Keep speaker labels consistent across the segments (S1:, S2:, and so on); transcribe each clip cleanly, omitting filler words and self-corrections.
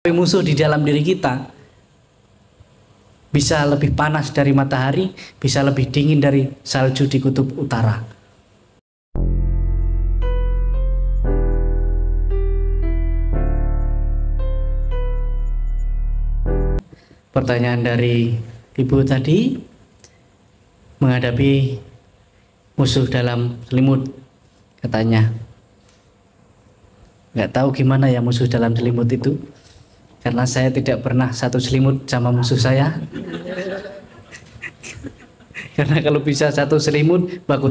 S1: Musuh di dalam diri kita bisa lebih panas dari matahari, bisa lebih dingin dari salju di kutub utara. Pertanyaan dari ibu tadi, menghadapi musuh dalam selimut, katanya nggak tahu gimana ya musuh dalam selimut itu, karena saya tidak pernah satu selimut sama musuh saya. Karena kalau bisa satu selimut baku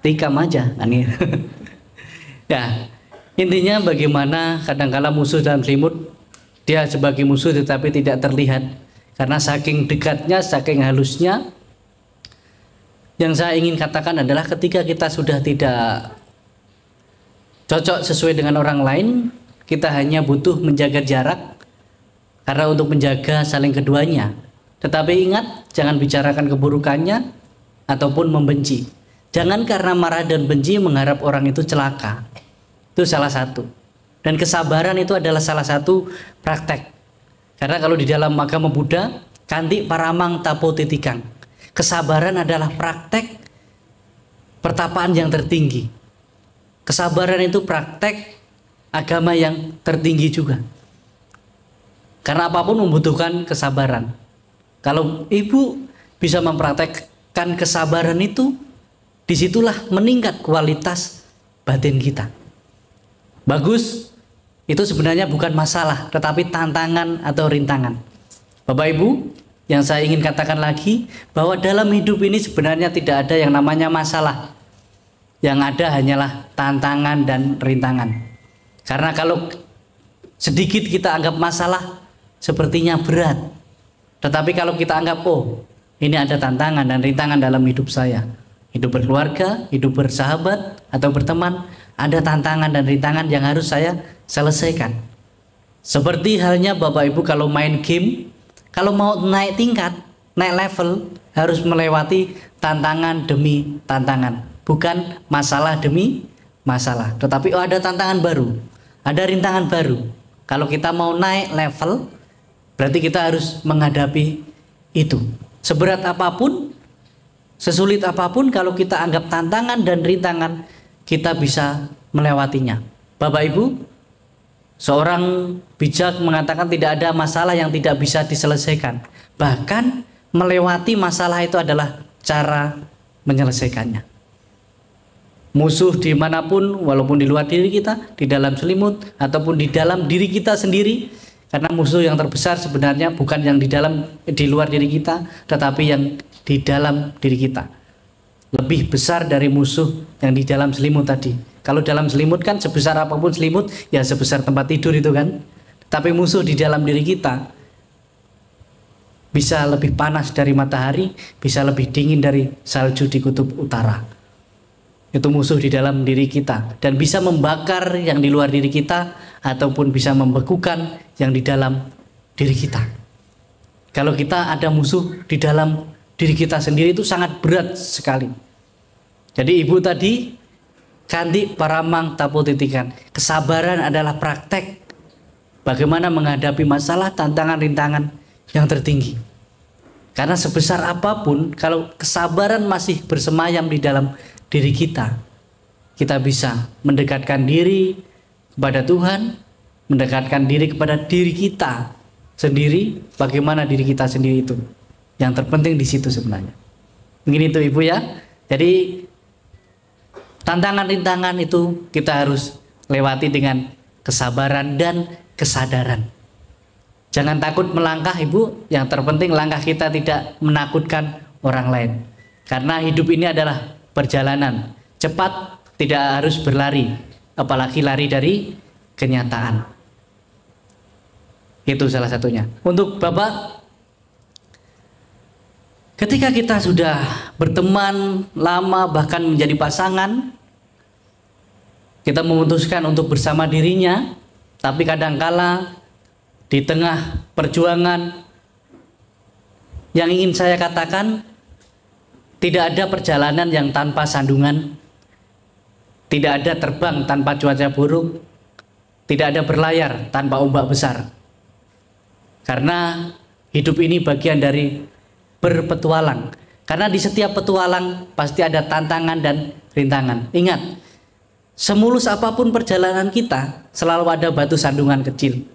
S1: tikam aja kan ya. Ya, intinya bagaimana kadangkala musuh dalam selimut, dia sebagai musuh tetapi tidak terlihat karena saking dekatnya, saking halusnya. Yang saya ingin katakan adalah ketika kita sudah tidak cocok sesuai dengan orang lain, kita hanya butuh menjaga jarak karena untuk menjaga saling keduanya. Tetapi ingat, jangan bicarakan keburukannya ataupun membenci. Jangan karena marah dan benci mengharap orang itu celaka. Itu salah satu. Dan kesabaran itu adalah salah satu praktek. Karena kalau di dalam agama Buddha, kanti paramang tapo titikang. Kesabaran adalah praktek pertapaan yang tertinggi. Kesabaran itu praktek agama yang tertinggi juga. Karena apapun membutuhkan kesabaran. Kalau ibu bisa mempraktekkan kesabaran itu, disitulah meningkat kualitas batin kita. Bagus, itu sebenarnya bukan masalah, tetapi tantangan atau rintangan. Bapak Ibu, yang saya ingin katakan lagi, bahwa dalam hidup ini sebenarnya tidak ada yang namanya masalah. Yang ada hanyalah tantangan dan rintangan. Karena kalau sedikit kita anggap masalah, sepertinya berat. Tetapi kalau kita anggap, oh, ini ada tantangan dan rintangan dalam hidup saya. Hidup berkeluarga, hidup bersahabat, atau berteman, ada tantangan dan rintangan yang harus saya selesaikan. Seperti halnya Bapak Ibu kalau main game, kalau mau naik tingkat, naik level, harus melewati tantangan demi tantangan, bukan masalah demi masalah. Tetapi ada tantangan baru, ada rintangan baru. Kalau kita mau naik level, berarti kita harus menghadapi itu. Seberat apapun, sesulit apapun, kalau kita anggap tantangan dan rintangan, kita bisa melewatinya. Bapak Ibu, seorang bijak mengatakan tidak ada masalah yang tidak bisa diselesaikan. Bahkan melewati masalah itu adalah cara menyelesaikannya. Musuh dimanapun, walaupun di luar diri kita, di dalam selimut, ataupun di dalam diri kita sendiri. Karena musuh yang terbesar sebenarnya bukan yang di luar diri kita, tetapi yang di dalam diri kita. Lebih besar dari musuh yang di dalam selimut tadi. Kalau dalam selimut kan sebesar apapun selimut, ya sebesar tempat tidur itu kan. Tapi musuh di dalam diri kita bisa lebih panas dari matahari, bisa lebih dingin dari salju di kutub utara. Itu musuh di dalam diri kita. Dan bisa membakar yang di luar diri kita, ataupun bisa membekukan yang di dalam diri kita. Kalau kita ada musuh di dalam diri kita sendiri, itu sangat berat sekali. Jadi ibu tadi, kanti paramang tapo titikan. Kesabaran adalah praktek bagaimana menghadapi masalah, tantangan, rintangan yang tertinggi. Karena sebesar apapun, kalau kesabaran masih bersemayam di dalam diri kita, kita bisa mendekatkan diri kepada Tuhan, mendekatkan diri kepada diri kita sendiri. Bagaimana diri kita sendiri itu yang terpenting di situ sebenarnya. Mungkin itu ibu ya. Jadi tantangan rintangan itu kita harus lewati dengan kesabaran dan kesadaran. Jangan takut melangkah ibu. Yang terpenting langkah kita tidak menakutkan orang lain. Karena hidup ini adalah perjalanan. Cepat tidak harus berlari, apalagi lari dari kenyataan. Itu salah satunya. Untuk Bapak, ketika kita sudah berteman lama, bahkan menjadi pasangan, kita memutuskan untuk bersama dirinya, tapi kadangkala di tengah perjuangan, yang ingin saya katakan, tidak ada perjalanan yang tanpa sandungan, tidak ada terbang tanpa cuaca buruk, tidak ada berlayar tanpa ombak besar. Karena hidup ini bagian dari berpetualang. Karena di setiap petualang pasti ada tantangan dan rintangan. Ingat, semulus apapun perjalanan kita, selalu ada batu sandungan kecil.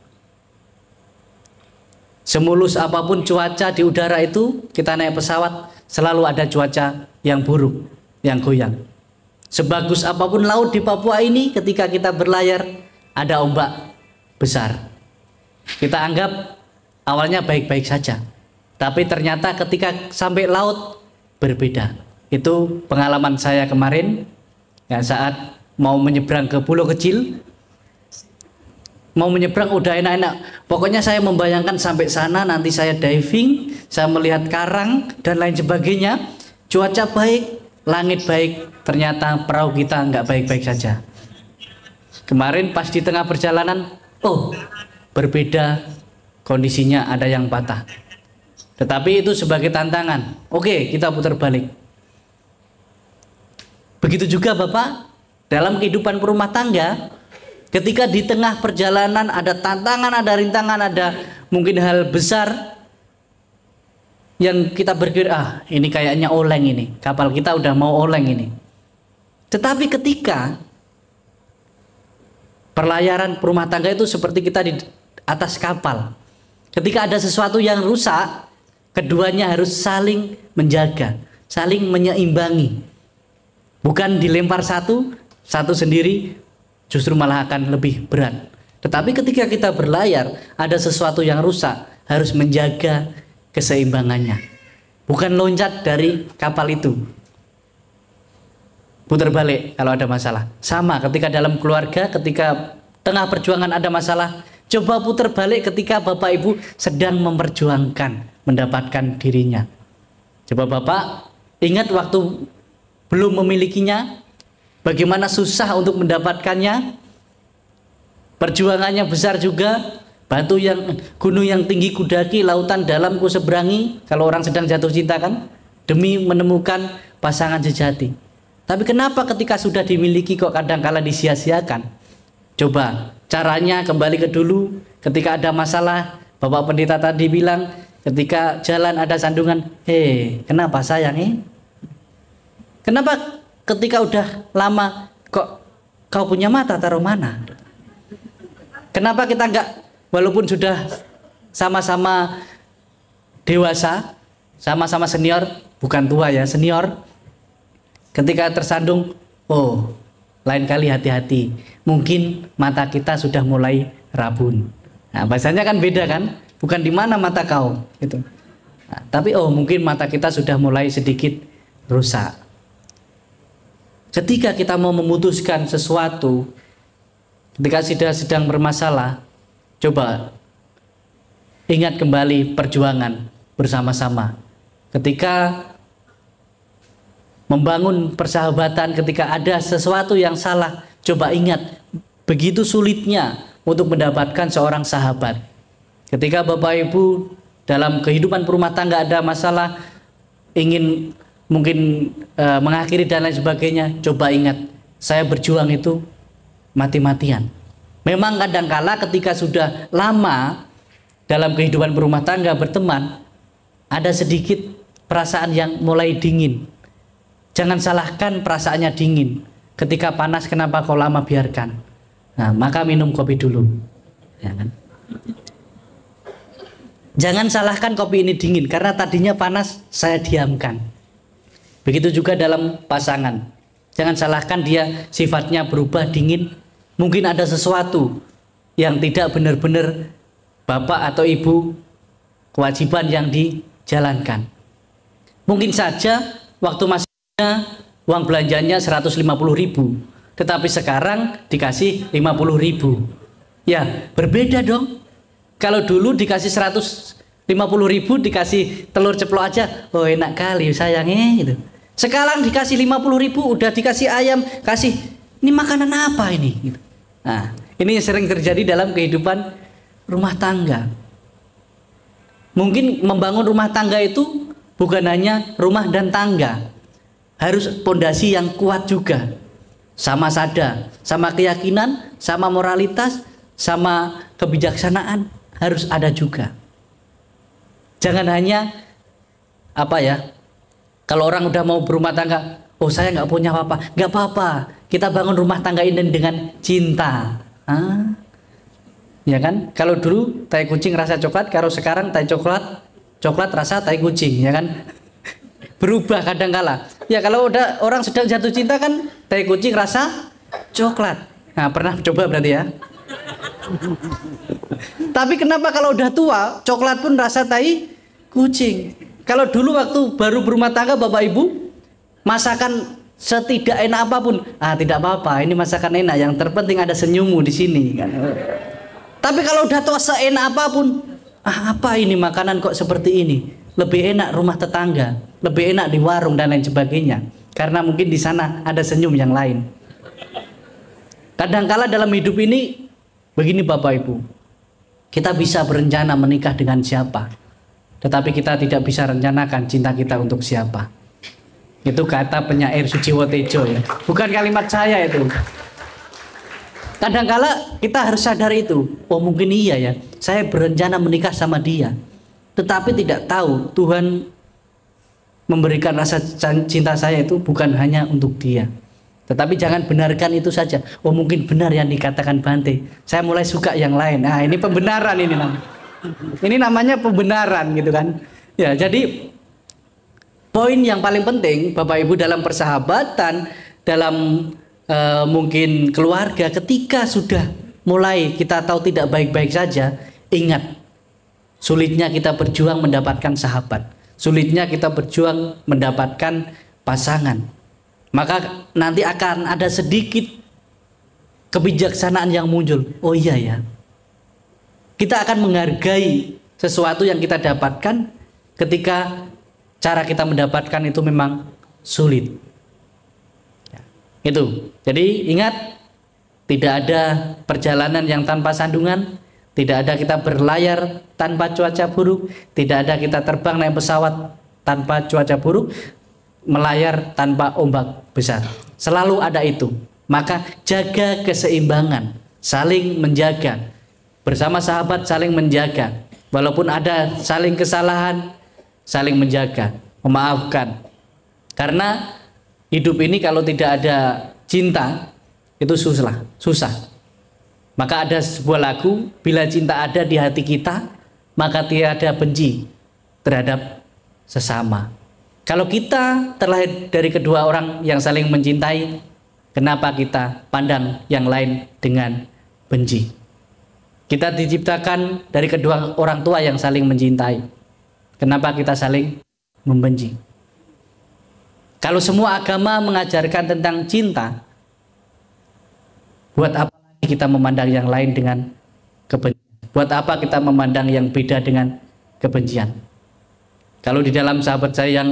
S1: Semulus apapun cuaca di udara itu, kita naik pesawat, selalu ada cuaca yang buruk, yang goyang. Sebagus apapun laut di Papua ini, ketika kita berlayar, ada ombak besar. Kita anggap awalnya baik-baik saja, tapi ternyata ketika sampai laut berbeda. Itu pengalaman saya kemarin ya, saat mau menyeberang ke pulau kecil. Mau menyeberang udah enak-enak, pokoknya saya membayangkan sampai sana nanti saya diving, saya melihat karang dan lain sebagainya, cuaca baik, langit baik, ternyata perahu kita nggak baik-baik saja. Kemarin pas di tengah perjalanan, oh berbeda kondisinya, ada yang patah. Tetapi itu sebagai tantangan, oke kita putar balik. Begitu juga Bapak, dalam kehidupan berumah tangga, ketika di tengah perjalanan ada tantangan, ada rintangan, ada mungkin hal besar yang kita berpikir, ini kayaknya oleng ini, kapal kita udah mau oleng ini. Tetapi ketika perlayaran rumah tangga itu seperti kita di atas kapal, ketika ada sesuatu yang rusak, keduanya harus saling menjaga, saling menyeimbangi. Bukan dilempar satu sendiri, justru malah akan lebih berat. Tetapi ketika kita berlayar, ada sesuatu yang rusak, harus menjaga keseimbangannya. Bukan loncat dari kapal itu. Putar balik kalau ada masalah. Sama ketika dalam keluarga, ketika tengah perjuangan ada masalah, coba putar balik ketika Bapak Ibu sedang memperjuangkan mendapatkan dirinya. Coba Bapak ingat waktu belum memilikinya, bagaimana susah untuk mendapatkannya, perjuangannya besar juga, gunung yang tinggi kudaki, lautan dalam ku seberangi, kalau orang sedang jatuh cinta kan, demi menemukan pasangan sejati. Tapi kenapa ketika sudah dimiliki kok kadang-kala disia-siakan? Coba caranya kembali ke dulu, ketika ada masalah, Bapak Pendeta tadi bilang, ketika jalan ada sandungan, kenapa sayang Kenapa ketika udah lama kok kau punya mata taruh mana? Kenapa kita enggak, walaupun sudah sama-sama dewasa, sama-sama senior, bukan tua ya, senior, ketika tersandung, lain kali hati-hati, mungkin mata kita sudah mulai rabun. Nah, bahasanya kan beda kan, bukan di mana mata kau gitu. Nah, tapi mungkin mata kita sudah mulai sedikit rusak. Ketika kita mau memutuskan sesuatu, ketika sedang bermasalah, coba ingat kembali perjuangan bersama-sama. Ketika membangun persahabatan, ketika ada sesuatu yang salah, coba ingat begitu sulitnya untuk mendapatkan seorang sahabat. Ketika Bapak Ibu dalam kehidupan rumah tangga ada masalah, ingin mungkin mengakhiri dan lain sebagainya, coba ingat, saya berjuang itu mati-matian. Memang kadangkala ketika sudah lama dalam kehidupan berumah tangga berteman, ada sedikit perasaan yang mulai dingin. Jangan salahkan perasaannya dingin. Ketika panas, kenapa kau lama biarkan? Nah, maka minum kopi dulu. Ya kan? Jangan salahkan kopi ini dingin, karena tadinya panas, saya diamkan. Begitu juga dalam pasangan. Jangan salahkan dia sifatnya berubah dingin. Mungkin ada sesuatu yang tidak benar-benar bapak atau ibu kewajiban yang dijalankan. Mungkin saja waktu masih uang belanjanya 150.000, tetapi sekarang dikasih 50.000. Ya berbeda dong. Kalau dulu dikasih 150.000, dikasih telur ceplok aja, enak kali sayangnya gitu. Sekarang dikasih 50.000, udah dikasih ayam, kasih ini makanan apa ini? Gitu. Nah, ini sering terjadi dalam kehidupan rumah tangga. Mungkin membangun rumah tangga itu bukan hanya rumah dan tangga, harus pondasi yang kuat juga. Sama sadar, sama keyakinan, sama moralitas, sama kebijaksanaan harus ada juga. Jangan hanya apa ya, kalau orang udah mau berumah tangga, oh saya nggak punya apa-apa, nggak apa-apa, kita bangun rumah tangga ini dengan cinta. Ya kan? Kalau dulu tai kucing rasa coklat, kalau sekarang tai coklat rasa tai kucing, ya kan? Berubah kadang-kala. Ya kalau udah orang sedang jatuh cinta kan tai kucing rasa coklat. Nah, pernah coba berarti ya? Tapi kenapa kalau udah tua coklat pun rasa tai kucing? Kalau dulu waktu baru berumah tangga Bapak Ibu, masakan setidak enak apapun, tidak apa-apa, ini masakan enak, yang terpenting ada senyummu di sini kan. Tapi kalau udah tua seenak apapun, apa ini makanan kok seperti ini? Lebih enak rumah tetangga, lebih enak di warung dan lain sebagainya. Karena mungkin di sana ada senyum yang lain. Kadangkala dalam hidup ini begini Bapak Ibu, kita bisa berencana menikah dengan siapa, tetapi kita tidak bisa rencanakan cinta kita untuk siapa. Itu kata penyair Sujiwo Tejo ya, bukan kalimat saya itu. Kadangkala kita harus sadar itu, oh mungkin iya ya, saya berencana menikah sama dia, tetapi tidak tahu Tuhan memberikan rasa cinta saya itu bukan hanya untuk dia. Tetapi jangan benarkan itu saja. Oh mungkin benar yang dikatakan Bante, saya mulai suka yang lain. Nah ini pembenaran ini namanya. Ini namanya pembenaran gitu kan. Ya jadi poin yang paling penting Bapak Ibu dalam persahabatan, dalam mungkin keluarga, ketika sudah mulai kita tahu tidak baik-baik saja, ingat sulitnya kita berjuang mendapatkan sahabat, sulitnya kita berjuang mendapatkan pasangan. Maka nanti akan ada sedikit kebijaksanaan yang muncul. Oh iya ya, kita akan menghargai sesuatu yang kita dapatkan ketika cara kita mendapatkan itu memang sulit. Itu. Jadi ingat, tidak ada perjalanan yang tanpa sandungan, tidak ada kita berlayar tanpa cuaca buruk, tidak ada kita terbang naik pesawat tanpa cuaca buruk, melayar tanpa ombak besar. Selalu ada itu. Maka jaga keseimbangan, saling menjaga. Bersama sahabat saling menjaga. Walaupun ada saling kesalahan, saling menjaga, memaafkan. Karena hidup ini kalau tidak ada cinta itu susah. Maka ada sebuah lagu, bila cinta ada di hati kita, maka tiada benci terhadap sesama. Kalau kita terlahir dari kedua orang yang saling mencintai, kenapa kita pandang yang lain dengan benci? Kita diciptakan dari kedua orang tua yang saling mencintai. Kenapa kita saling membenci? Kalau semua agama mengajarkan tentang cinta, buat apa kita memandang yang lain dengan kebencian? Buat apa kita memandang yang beda dengan kebencian? Kalau di dalam sahabat saya yang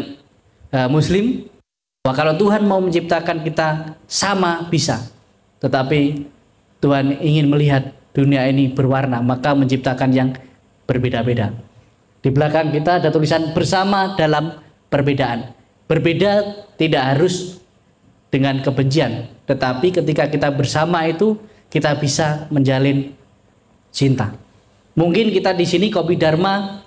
S1: Muslim, kalau Tuhan mau menciptakan kita sama bisa, tetapi Tuhan ingin melihat dunia ini berwarna, maka menciptakan yang berbeda-beda. Di belakang kita ada tulisan bersama dalam perbedaan. Berbeda tidak harus dengan kebencian, tetapi ketika kita bersama itu kita bisa menjalin cinta. Mungkin kita di sini Kopi Dharma,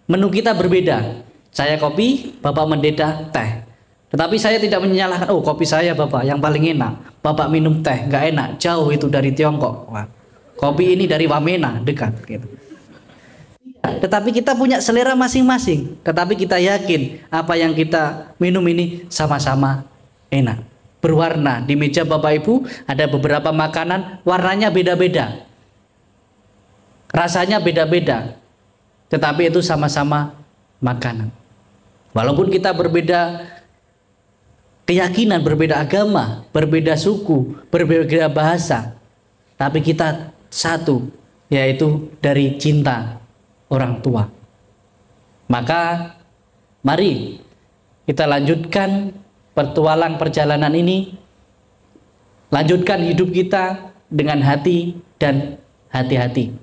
S1: menu kita berbeda. Saya kopi, Bapak Mendeta teh. Tetapi saya tidak menyalahkan, oh kopi saya Bapak yang paling enak, Bapak minum teh nggak enak, jauh itu dari Tiongkok. Wah, kopi ini dari Wamena, dekat gitu. Tetapi kita punya selera masing-masing. Tetapi kita yakin apa yang kita minum ini sama-sama enak, berwarna. Di meja Bapak Ibu ada beberapa makanan, warnanya beda-beda, rasanya beda-beda, tetapi itu sama-sama makanan. Walaupun kita berbeda keyakinan, berbeda agama, berbeda suku, berbeda bahasa, tapi kita satu, yaitu dari cinta orang tua. Maka mari kita lanjutkan petualang perjalanan ini, lanjutkan hidup kita dengan hati dan hati-hati.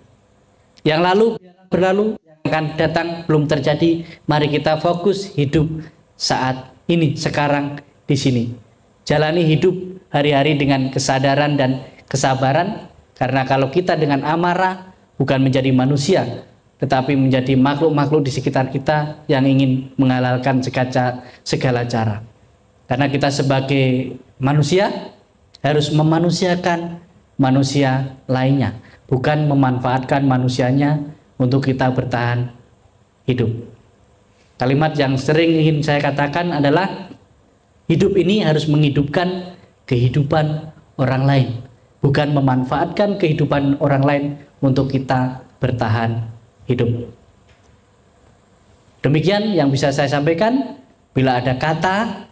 S1: Yang lalu berlalu, yang akan datang belum terjadi. Mari kita fokus hidup saat ini, sekarang, di sini. Jalani hidup hari-hari dengan kesadaran dan kesabaran, karena kalau kita dengan amarah bukan menjadi manusia, tetapi menjadi makhluk-makhluk di sekitar kita yang ingin menghalalkan segala cara. Karena kita sebagai manusia harus memanusiakan manusia lainnya, bukan memanfaatkan manusianya untuk kita bertahan hidup. Kalimat yang sering ingin saya katakan adalah hidup ini harus menghidupkan kehidupan orang lain, bukan memanfaatkan kehidupan orang lain untuk kita bertahan hidup. Demikian yang bisa saya sampaikan. Bila ada kata,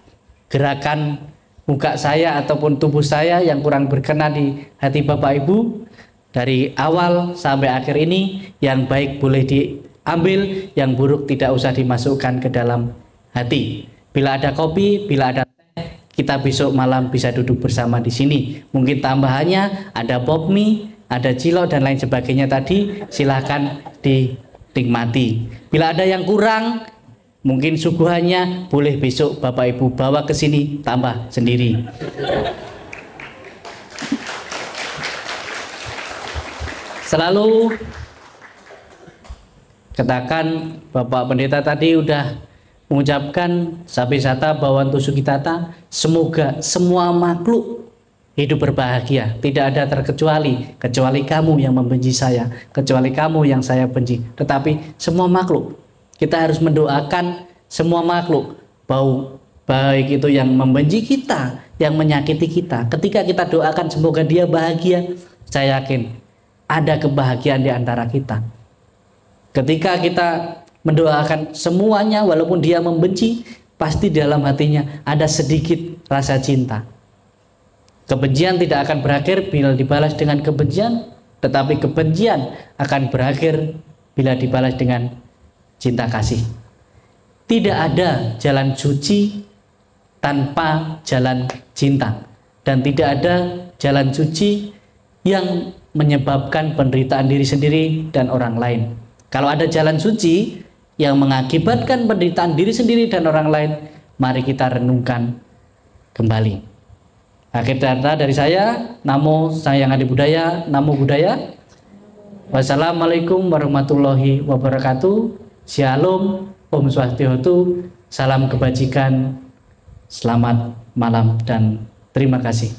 S1: gerakan muka saya ataupun tubuh saya yang kurang berkenan di hati Bapak Ibu, dari awal sampai akhir ini, yang baik boleh diambil, yang buruk tidak usah dimasukkan ke dalam hati. Bila ada kopi, bila ada teh, kita besok malam bisa duduk bersama di sini. Mungkin tambahannya ada pop mie, ada cilok dan lain sebagainya tadi, silahkan dinikmati. Bila ada yang kurang, mungkin suguhannya boleh besok Bapak Ibu bawa ke sini, tambah sendiri. Selalu katakan, Bapak Pendeta tadi udah mengucapkan Sabisata Bhawantu Sukhitata, semoga semua makhluk hidup berbahagia, tidak ada kecuali kamu yang membenci saya, kecuali kamu yang saya benci. Tetapi semua makhluk, kita harus mendoakan semua makhluk, baik itu yang membenci kita, yang menyakiti kita. Ketika kita doakan semoga dia bahagia, saya yakin ada kebahagiaan di antara kita. Ketika kita mendoakan semuanya walaupun dia membenci, pasti dalam hatinya ada sedikit rasa cinta. Kebencian tidak akan berakhir bila dibalas dengan kebencian, tetapi kebencian akan berakhir bila dibalas dengan cinta kasih. Tidak ada jalan suci tanpa jalan cinta, dan tidak ada jalan suci yang menyebabkan penderitaan diri sendiri dan orang lain. Kalau ada jalan suci yang mengakibatkan penderitaan diri sendiri dan orang lain, mari kita renungkan kembali. Akhir kata dari saya, Namo Sang Adi Budaya, Namo Buddhaya. Wassalamualaikum warahmatullahi wabarakatuh. Shalom, Om Swastiastu, salam kebajikan, selamat malam dan terima kasih.